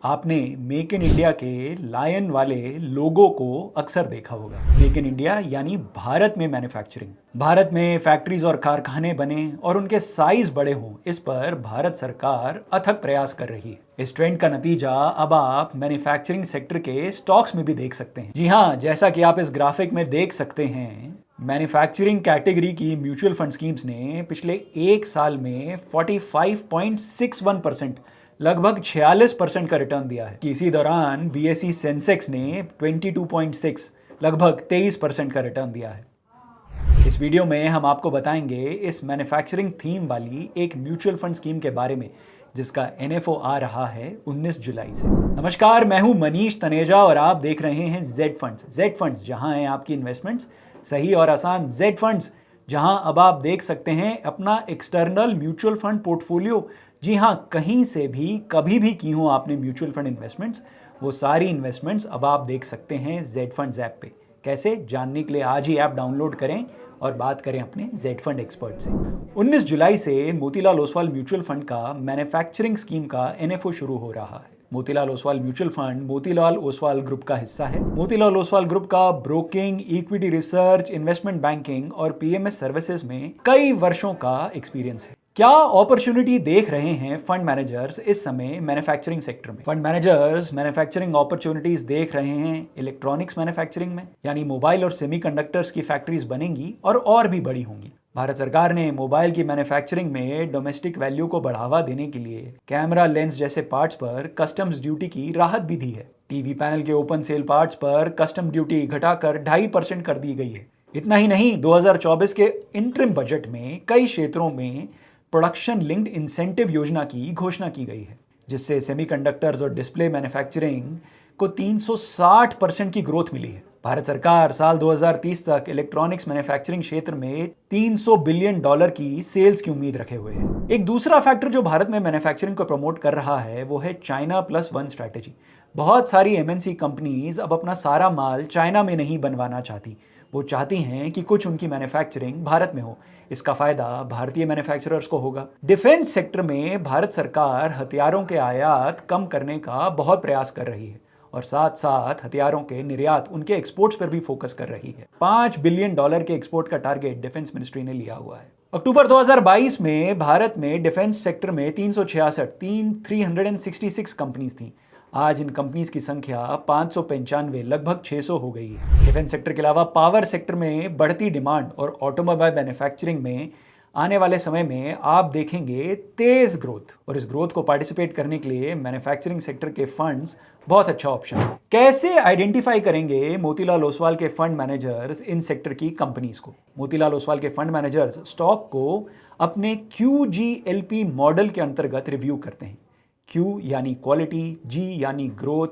आपने make in India के lion वाले लोगो को अक्सर देखा होगा। मेक इन इंडिया यानी भारत में मैन्युफैक्चरिंग, भारत में फैक्ट्रीज और कारखाने बने और उनके साइज बड़े हों, इस पर भारत सरकार अथक प्रयास कर रही है। इस ट्रेंड का नतीजा अब आप मैन्युफैक्चरिंग सेक्टर के स्टॉक्स में भी देख सकते हैं। जी हाँ, जैसा कि आप इस ग्राफिक में देख सकते हैं, मैन्युफैक्चरिंग कैटेगरी की म्यूचुअल फंड स्कीम्स ने पिछले एक साल में 45.61%, लगभग 46% का रिटर्न दिया है। इसी दौरान बीएसई सेंसेक्स ने 22.6, लगभग 23% का रिटर्न दिया है। इस वीडियो में हम आपको बताएंगे इस मैन्युफैक्चरिंग थीम वाली एक म्यूचुअल फंड स्कीम के बारे में जिसका एनएफओ आ रहा है 19 जुलाई से। नमस्कार, मैं हूं मनीष तनेजा और आप देख रहे हैं जेड फंड्स। जेड फंड्स, जहां हैं आपकी इन्वेस्टमेंट्स सही और आसान। जेड फंड्स, जहां अब आप देख सकते हैं अपना एक्सटर्नल म्यूचुअल फंड पोर्टफोलियो। जी हां, कहीं से भी कभी भी की हो आपने म्यूचुअल फंड इन्वेस्टमेंट्स, वो सारी इन्वेस्टमेंट्स अब आप देख सकते हैं जेड फंड्स ऐप पे। कैसे जानने के लिए आज ही ऐप डाउनलोड करें और बात करें अपने जेड फंड एक्सपर्ट से। 19 जुलाई से मोतीलाल ओसवाल म्यूचुअल फंड का मैन्युफैक्चरिंग स्कीम का एनएफओ शुरू हो रहा है। Motilal Oswal mutual fund Motilal Oswal group का हिस्सा है। मोतीलाल ओसवाल ग्रुप का broking, equity research, investment banking और पीएमएस सर्विसेज में कई वर्षों का एक्सपीरियंस है। क्या अपॉर्चुनिटी देख रहे हैं फंड मैनेजर्स इस समय मैन्युफैक्चरिंग सेक्टर में? फंड मैनेजर्स मैन्युफैक्चरिंग अपॉर्चुनिटीज देख रहे हैं इलेक्ट्रॉनिक्स मैन्युफैक्चरिंग में, यानी मोबाइल और सेमीकंडक्टर्स की फैक्ट्रीज बनेंगी और भी बड़ी होंगी। भारत सरकार ने मोबाइल की मैन्युफैक्चरिंग में डोमेस्टिक वैल्यू को बढ़ावा देने के लिए कैमरा, लेंस जैसे पार्ट्स पर कस्टम्स ड्यूटी की राहत भी दी है। टीवी पैनल के ओपन सेल पार्ट्स पर कस्टम ड्यूटी घटाकर 2.5% कर दी गई है। इतना ही नहीं, 2024 के इंटरिम बजट में कई क्षेत्रों में प्रोडक्शन लिंक्ड इंसेंटिव योजना की घोषणा की गई है, जिससे सेमीकंडक्टर्स और डिस्प्ले मैन्युफैक्चरिंग को 360% की ग्रोथ मिली है। भारत सरकार साल 2030 तक इलेक्ट्रॉनिक्स मैन्युफैक्चरिंग क्षेत्र में $300 बिलियन की सेल्स की उम्मीद रखे हुए है। एक दूसरा फैक्टर जो भारत में मैन्युफैक्चरिंग को प्रमोट कर रहा है वो है चाइना प्लस वन स्ट्रैटेजी। बहुत सारी एमएनसी कंपनीज अब अपना सारा माल चाइना में नहीं बनवाना चाहती, वो चाहती हैं कि कुछ उनकी मैन्युफैक्चरिंग भारत में हो। इसका फायदा भारतीय मैन्युफैक्चरर्स को होगा। डिफेंस सेक्टर में भारत सरकार हथियारों के आयात कम करने का बहुत प्रयास कर रही है और साथ साथ हथियारों के निर्यात, उनके एक्सपोर्ट्स पर भी फोकस कर रही है। $5 बिलियन के एक्सपोर्ट का टारगेट डिफेंस मिनिस्ट्री ने लिया हुआ है। अक्टूबर 2022 में भारत में डिफेंस सेक्टर में 366 कंपनीज थी। आज इन कंपनीज की संख्या 595, लगभग 600 हो गई है। डिफेंस सेक्टर के अलावा पावर सेक्टर में बढ़ती डिमांड और ऑटोमोबाइल मैन्युफैक्चरिंग में आने वाले समय में आप देखेंगे तेज ग्रोथ, और इस ग्रोथ को पार्टिसिपेट करने के लिए मैन्युफैक्चरिंग सेक्टर के फंड्स बहुत अच्छा ऑप्शन है। कैसे आइडेंटिफाई करेंगे मोतीलाल ओसवाल के फंड मैनेजर्स इन सेक्टर की कंपनीज को? मोतीलाल ओसवाल के फंड मैनेजर्स स्टॉक को अपने QGLP मॉडल के अंतर्गत रिव्यू करते हैं। Q यानी क्वालिटी, G यानी ग्रोथ,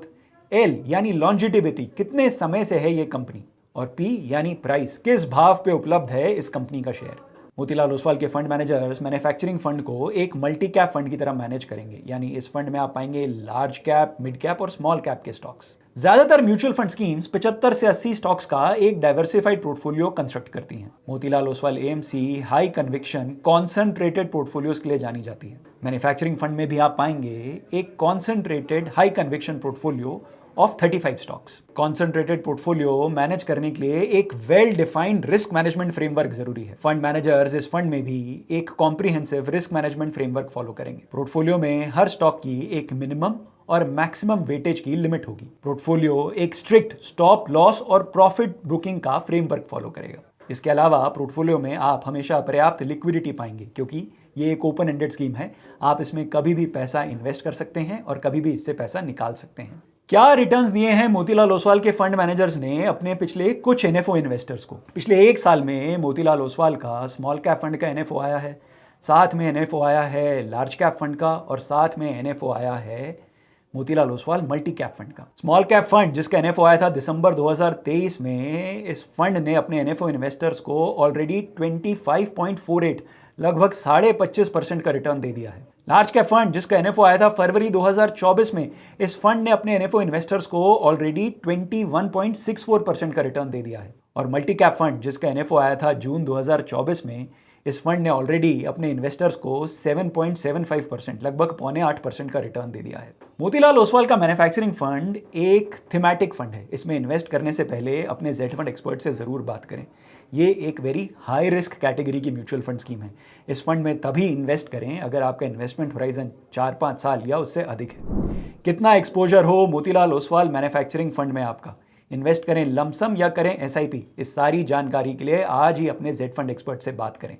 L यानी लॉन्जिटिविटी, कितने समय से है ये कंपनी, और P यानी प्राइस, किस भाव पे उपलब्ध है इस कंपनी का शेयर। मोतीलाल ओसवाल के फंड मैनेजर्स मैन्युफैक्चरिंग फंड को एक मल्टी कैप फंड की तरह मैनेज करेंगे, यानी इस फंड में आप पाएंगे लार्ज कैप, मिड कैप और स्मॉल कैप के स्टॉक्स। ज्यादातर म्यूचुअल फंड स्कीम्स 75 से 80 स्टॉक्स का एक डाइवर्सिफाइड पोर्टफोलियो कंस्ट्रक्ट करती हैं। Motilal Oswal AMC high conviction concentrated portfolios के लिए जानी जाती है। मैन्युफैक्चरिंग फंड में भी आप पाएंगे एक concentrated high conviction portfolio of 35 stocks. Concentrated portfolio manage करने के लिए एक well defined risk management framework जरूरी है। फंड मैनेजर्स इस फंड में भी एक comprehensive risk management framework follow करेंगे। पोर्टफोलियो में हर स्टॉक की एक मिनिमम और मैक्सिमम वेटेज की लिमिट होगी। पोर्टफोलियो एक स्ट्रिक्ट स्टॉप लॉस और प्रॉफिट बुकिंग का फ्रेमवर्क फॉलो करेगा। इसके अलावा पोर्टफोलियो में आप हमेशा पर्याप्त लिक्विडिटी पाएंगे, क्योंकि ये एक ओपन एंडेड स्कीम है। आप इसमें कभी भी पैसा इन्वेस्ट कर सकते हैं और कभी भी इससे पैसा निकाल सकते हैं। क्या रिटर्न्स दिए हैं मोतीलाल ओसवाल के फंड मैनेजर्स ने अपने पिछले कुछ एनएफओ इन्वेस्टर्स को? पिछले एक साल में मोतीलाल ओसवाल का स्मॉल कैप फंड का एनएफओ आया है, साथ में एनएफओ आया है लार्ज कैप फंड का, और साथ में एनएफओ आया है Motilal Oswal multi cap fund का। स्मॉल कैप फंड जिसका एनएफओ आया था दिसंबर 2023 में, इस फंड ने अपने एनएफओ इन्वेस्टर्स को ऑलरेडी 25.48, लगभग 25.5% का रिटर्न दे दिया है। लार्ज कैप फंड जिसका एनएफओ आया था फरवरी 2024 में, इस फंड ने अपने एनएफओ इन्वेस्टर्स को ऑलरेडी 21.64% का रिटर्न दे दिया है। और मल्टी कैप फंड जिसका एनएफओ आया था जून 2024 में, इस फंड ने ऑलरेडी अपने इन्वेस्टर्स को 7.75% लगभग 7.25% का रिटर्न दे दिया है। मोतीलाल ओसवाल का मैन्युफैक्चरिंग फंड एक थीमेटिक फंड है। इसमें इन्वेस्ट करने से पहले अपने जेड फंड एक्सपर्ट से ज़रूर बात करें। ये एक वेरी हाई रिस्क कैटेगरी की म्यूचुअल फंड स्कीम है। इस फंड में तभी इन्वेस्ट करें अगर आपका इन्वेस्टमेंट होराइजन 4-5 साल या उससे अधिक है। कितना एक्सपोजर हो मोतीलाल ओसवाल मैन्युफैक्चरिंग फंड में आपका, इन्वेस्ट करें लमसम या करें एसआईपी, इस सारी जानकारी के लिए आज ही अपने जेड फंड एक्सपर्ट से बात करें।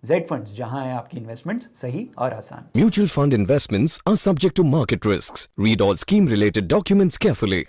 जेड फंड्स, जहां है आपकी इन्वेस्टमेंट्स सही और आसान। Mutual fund investments are subject to market risks. Read all scheme related documents carefully.